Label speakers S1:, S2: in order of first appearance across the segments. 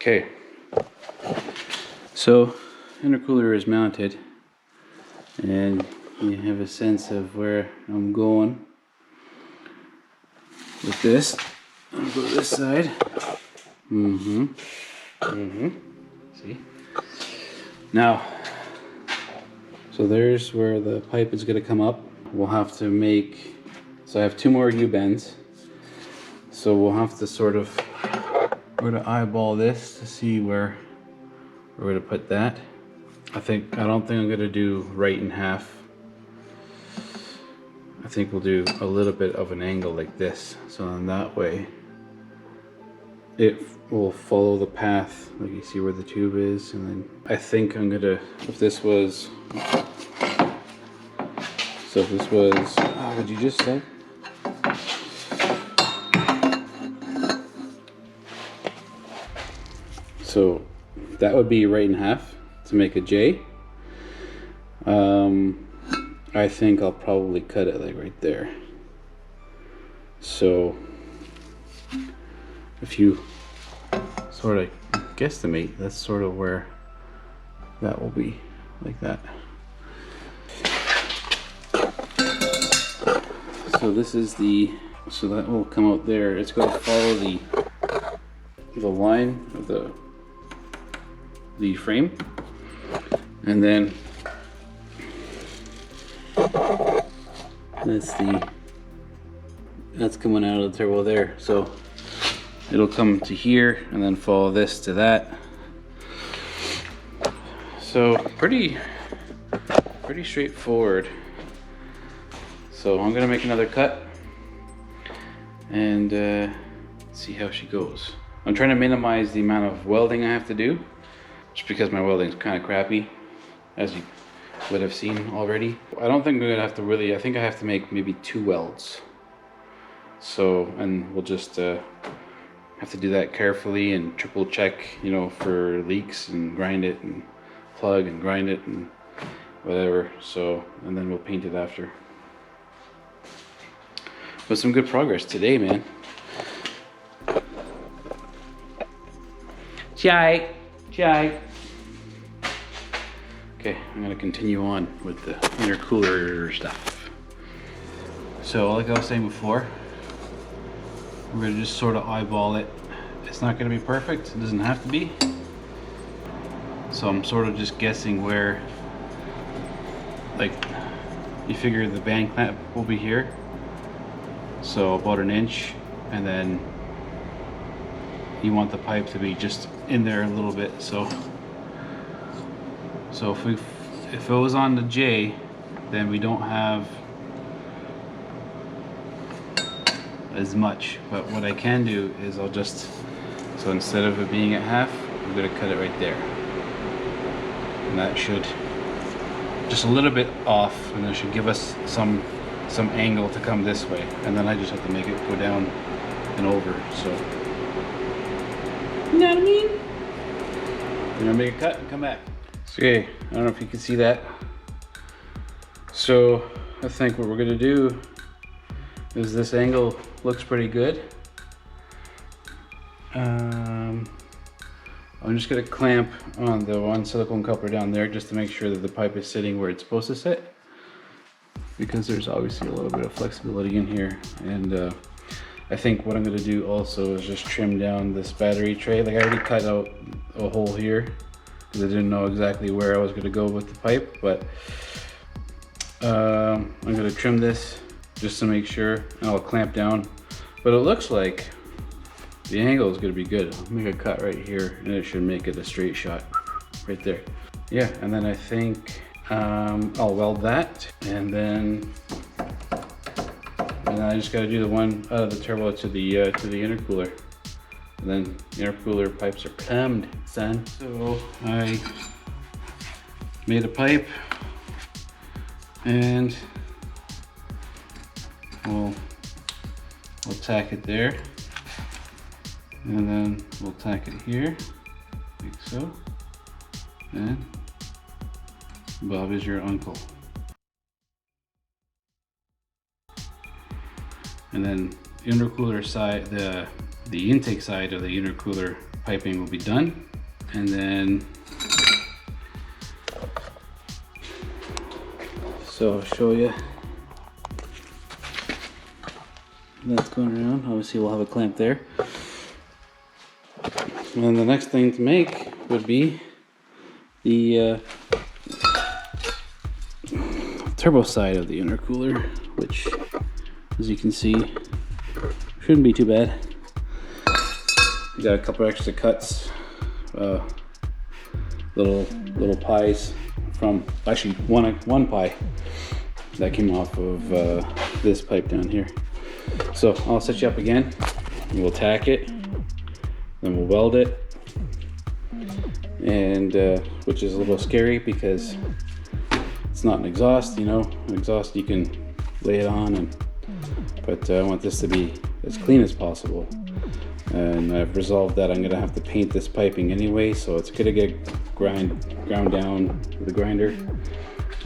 S1: Okay, so intercooler is mounted and you have a sense of where I'm going with this. I'll go to this side. See? Now, so there's where the pipe is going to come up. We'll have to make, so I have 2 more U-bends. So we'll have to sort of, we're going to eyeball this to see where we're going to put that. I don't think I'm going to do right in half. I think we'll do a little bit of an angle like this. So in that way, it will follow the path. Like you see where the tube is. And then I think I'm going to, if this was, so if this was, what did you just say? So that would be right in half to make a J. I think I'll probably cut it like right there. So if you sort of guesstimate, that's sort of where that will be, like that. So this is the, so that will come out there. It's going to follow the line of the frame, and then that's coming out of the turbo there. So it'll come to here and then follow this to that. So pretty straightforward. So I'm gonna make another cut and see how she goes. I'm trying to minimize the amount of welding I have to do, just because my welding is kind of crappy, as you would have seen already. I don't think I'm gonna have to really, I think I have to make maybe 2 welds. So, and we'll just have to do that carefully and triple check, you know, for leaks, and grind it and plug and grind it and whatever. So, and then we'll paint it after. But some good progress today, man. Chai. Okay, I'm gonna continue on with the intercooler stuff. So like I was saying before, we're gonna just sort of eyeball it. It's not gonna be perfect, it doesn't have to be. So I'm sort of just guessing where, like, you figure the band clamp will be here. So about 1 inch, and then you want the pipe to be just in there a little bit. So if it was on the J, then we don't have as much. But what I can do is I'll just, so instead of it being at half, I'm gonna cut it right there. And that should, just a little bit off, and that should give us some angle to come this way. And then I just have to make it go down and over, so. You know what I mean? I'm gonna make a cut and come back. Okay, I don't know if you can see that. So I think what we're gonna do is, this angle looks pretty good. I'm just gonna clamp on the one silicone coupler down there just to make sure that the pipe is sitting where it's supposed to sit, because there's obviously a little bit of flexibility in here. And I think what I'm gonna do also is just trim down this battery tray. Like, I already cut out a hole here because I didn't know exactly where I was gonna go with the pipe, but I'm gonna trim this just to make sure, and I'll clamp down. But it looks like the angle is gonna be good. I'll make a cut right here and it should make it a straight shot right there. Yeah, and then I think I'll weld that, and then I just gotta do the one out of the turbo to the intercooler. And then the intercooler pipes are plumbed, son. So I made a pipe, and we'll tack it there, and then we'll tack it here, like so, and Bob is your uncle. And then intercooler side, the intake side of the intercooler piping will be done, and then so I'll show you. That's going around. Obviously, we'll have a clamp there. And then the next thing to make would be the turbo side of the intercooler, which, as you can see, shouldn't be too bad. We got a couple extra cuts, little pies from, actually one pie that came off of this pipe down here. So I'll set you up again, and we'll tack it, then we'll weld it, and which is a little scary because it's not an exhaust, you know. An exhaust you can lay it on, but I want this to be as clean as possible. And I've resolved that I'm gonna have to paint this piping anyway, so it's gonna get ground down with the grinder.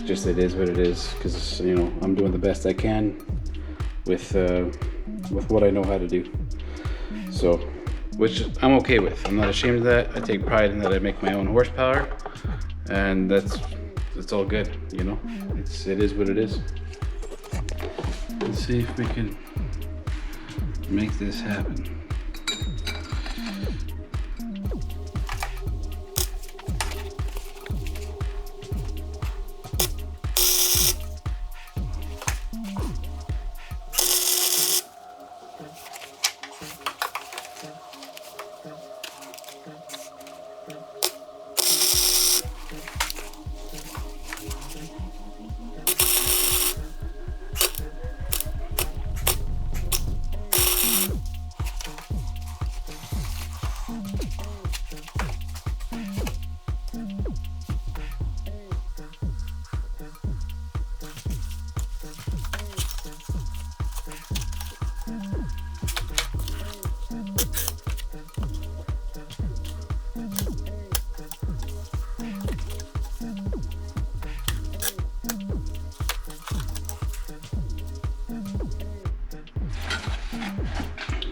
S1: Just it is what it is, because you know I'm doing the best I can with what I know how to do. So, which I'm okay with. I'm not ashamed of that. I take pride in that. I make my own horsepower, and it's all good. You know, it is what it is. Let's see if we can make this happen.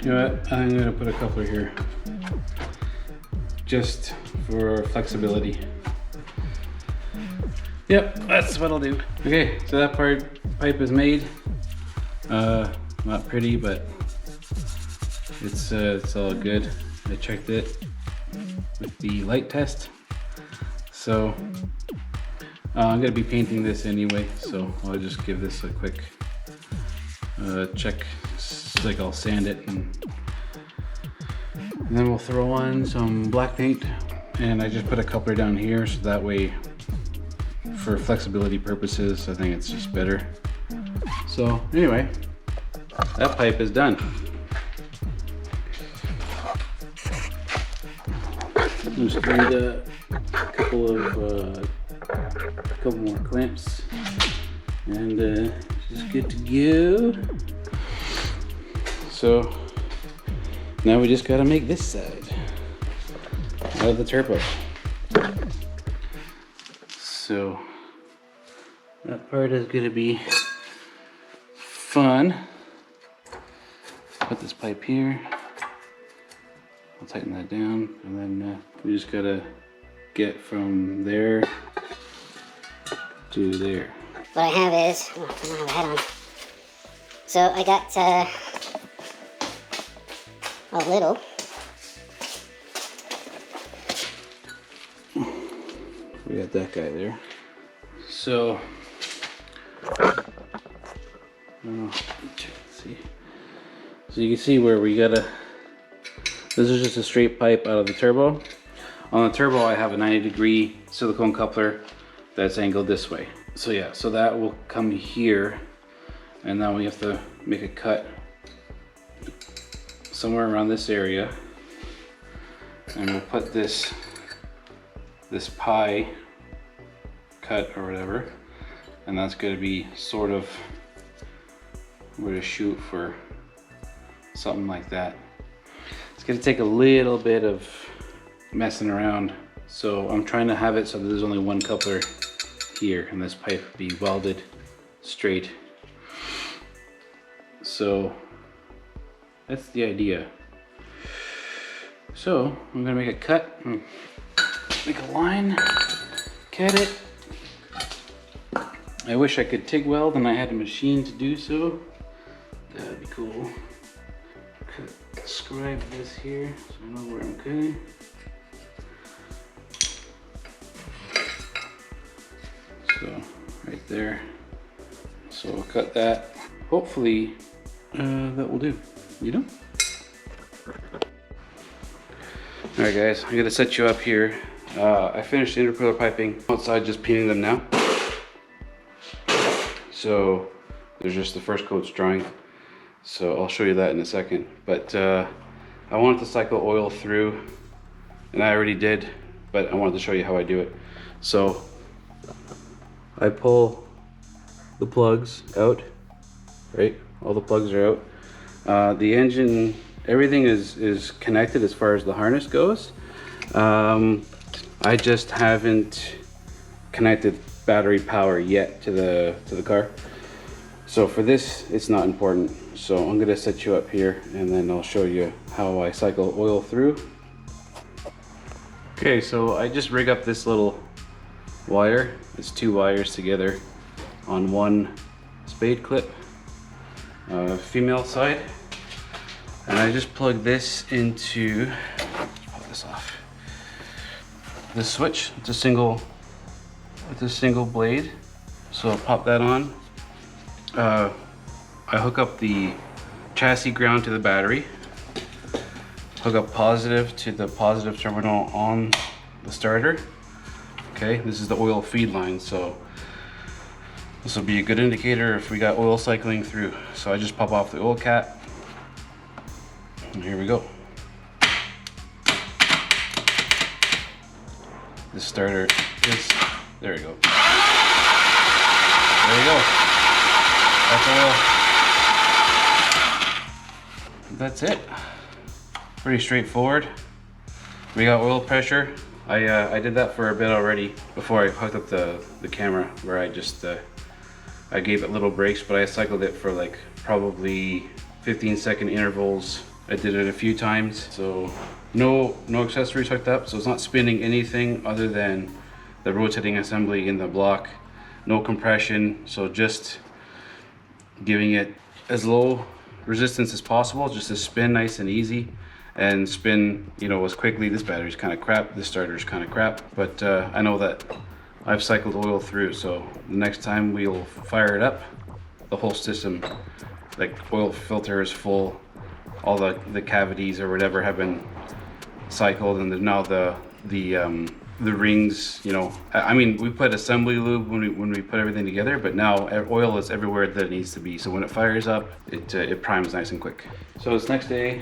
S1: You know what, I'm gonna put a coupler here, just for flexibility. Yep, that's what I'll do. Okay, so that pipe is made. Not pretty, but it's all good. I checked it with the light test. So I'm gonna be painting this anyway, so I'll just give this a quick check. Like I'll sand it, and then we'll throw on some black paint, and I just put a coupler down here so that way, for flexibility purposes, I think it's just better. So anyway, that pipe is done. Just need a couple more clamps, and just good to go. So now we just gotta make this side out of the turbo. So that part is gonna be fun. Put this pipe here. I'll tighten that down, and then we just gotta get from there to there.
S2: What I have is, I don't have a hat on. So I got a little.
S1: We got that guy there. So, let's see. So you can see where we gotta, this is just a straight pipe out of the turbo. On the turbo I have a 90-degree silicone coupler that's angled this way. So yeah, so that will come here, and now we have to make a cut somewhere around this area, and we'll put this pie cut or whatever, and that's going to be sort of we're gonna shoot for something like that. It's gonna take a little bit of messing around. So I'm trying to have it so there's only one coupler here and this pipe be welded straight. So that's the idea. So I'm gonna make a cut, make a line, cut it. I wish I could TIG weld and I had a machine to do so. That'd be cool. Scribe this here so I know where I'm cutting. So right there. So I'll cut that. Hopefully that will do, you know? Alright guys, I'm gonna set you up here. I finished the intercooler piping outside, just painting them now. So there's just the first coat's drying. So I'll show you that in a second. But I wanted to cycle oil through, and I already did, but I wanted to show you how I do it. So I pull the plugs out, right? All the plugs are out. The engine, everything is connected as far as the harness goes. I just haven't connected battery power yet to the car. So for this, it's not important. So I'm gonna set you up here and then I'll show you how I cycle oil through. Okay, so I just rig up this little wire. It's 2 wires together on one spade clip, female side. And I just plug this into, pop this off, this switch. It's a single blade. So I'll pop that on. I hook up the chassis ground to the battery, hook up positive to the positive terminal on the starter. Okay, this is the oil feed line, so this will be a good indicator if we got oil cycling through. So I just pop off the oil cap, and here we go. The starter is, there we go. There you go. That's oil. That's it. Pretty straightforward. We got oil pressure. I did that for a bit already before I hooked up the camera, where I just I gave it little breaks, but I cycled it for like probably 15-second intervals. I did it a few times. So no accessories hooked up, so it's not spinning anything other than the rotating assembly in the block. No compression, so just giving it as low resistance as possible, just to spin nice and easy, and spin, you know, as quickly. This battery's kind of crap, this starter's kind of crap, but I know that I've cycled oil through, so the next time we'll fire it up, the whole system, like oil filter is full, all the cavities or whatever have been cycled, and there's now the rings, you know, I mean, we put assembly lube when we put everything together, but now oil is everywhere that it needs to be. So when it fires up, it primes nice and quick. So this next day,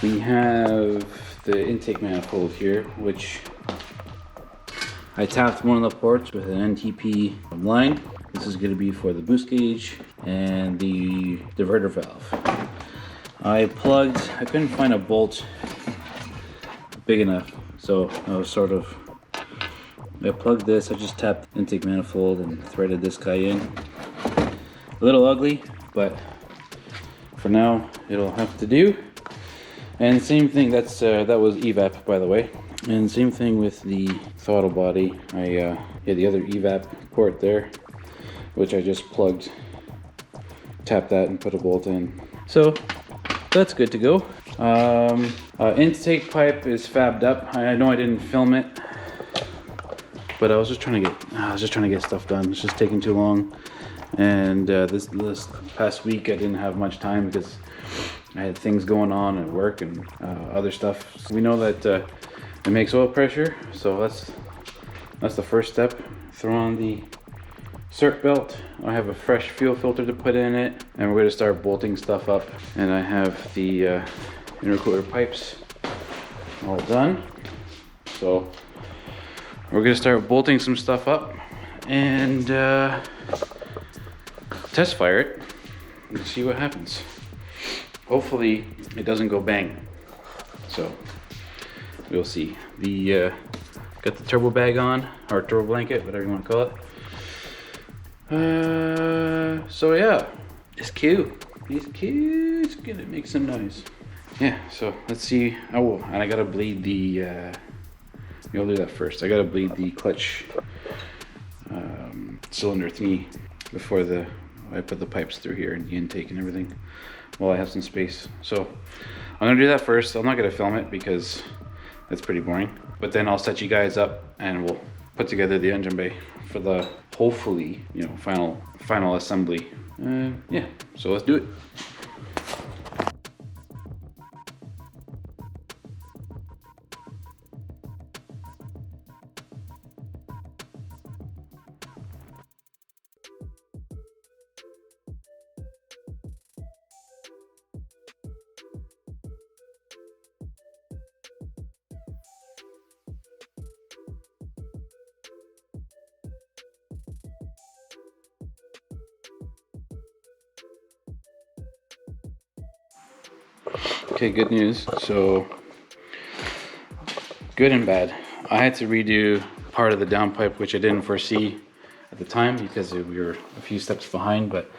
S1: we have the intake manifold here, which I tapped one of the ports with an NTP line. This is going to be for the boost gauge and the diverter valve. I couldn't find a bolt big enough, so I plugged this. I just tapped intake manifold and threaded this guy in. A little ugly, but for now it'll have to do. And same thing, that was evap, by the way. And same thing with the throttle body. I had the other evap port there, which I just tapped that and put a bolt in. So that's good to go. Intake pipe is fabbed up. I know I didn't film it, but I was just trying to get stuff done. It's just taking too long. And this past week I didn't have much time because I had things going on at work and other stuff. We know that it makes oil pressure, so that's the first step. Throw on the circ belt. I have a fresh fuel filter to put in it, and we're going to start bolting stuff up. And I have the intercooler pipes all done, so we're going to start bolting some stuff up and test fire it and see what happens. Hopefully it doesn't go bang. So we'll see. The got the turbo bag on, or turbo blanket, whatever you want to call it. So yeah, it's cute. He's cute. It's gonna make some noise. Yeah. So let's see. Oh, and I gotta bleed the. I'll do that first. I gotta bleed the clutch cylinder thingy before I put the pipes through here and the intake and everything. While I have some space. So I'm gonna do that first. I'm not gonna film it because that's pretty boring. But then I'll set you guys up and we'll put together the engine bay for the hopefully, you know, final assembly. Yeah. So let's do it. Okay, good news. So, good and bad. I had to redo part of the downpipe, which I didn't foresee at the time because we were a few steps behind, but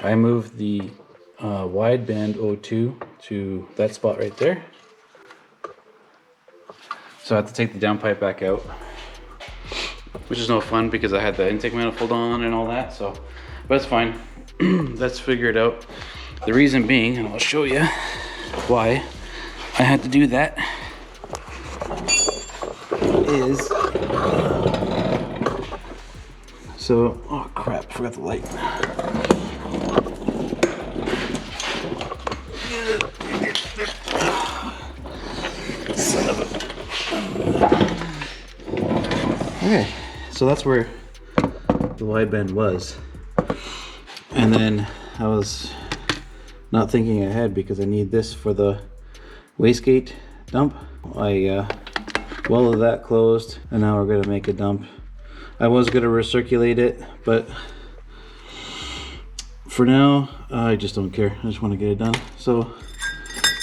S1: I moved the wideband O2 to that spot right there. So I had to take the downpipe back out, which is no fun because I had the intake manifold on and all that, so, but it's fine. Let's figure it out. The reason being, and I'll show you why I had to do that, is so, oh crap, forgot the light. Son of a... Okay, so that's where the wideband was, and then I was not thinking ahead because I need this for the wastegate dump. I welded that closed and now we're gonna make a dump. I was gonna recirculate it, but for now I just don't care. I just want to get it done. So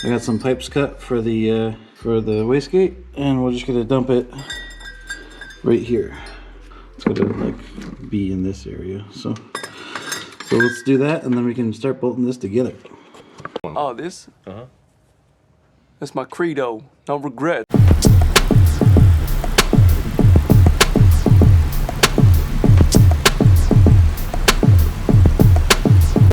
S1: I got some pipes cut for the wastegate, and we're just gonna dump it right here. It's gonna like be in this area. So let's do that, and then we can start bolting this together.
S3: Oh, this? That's my credo. No regret.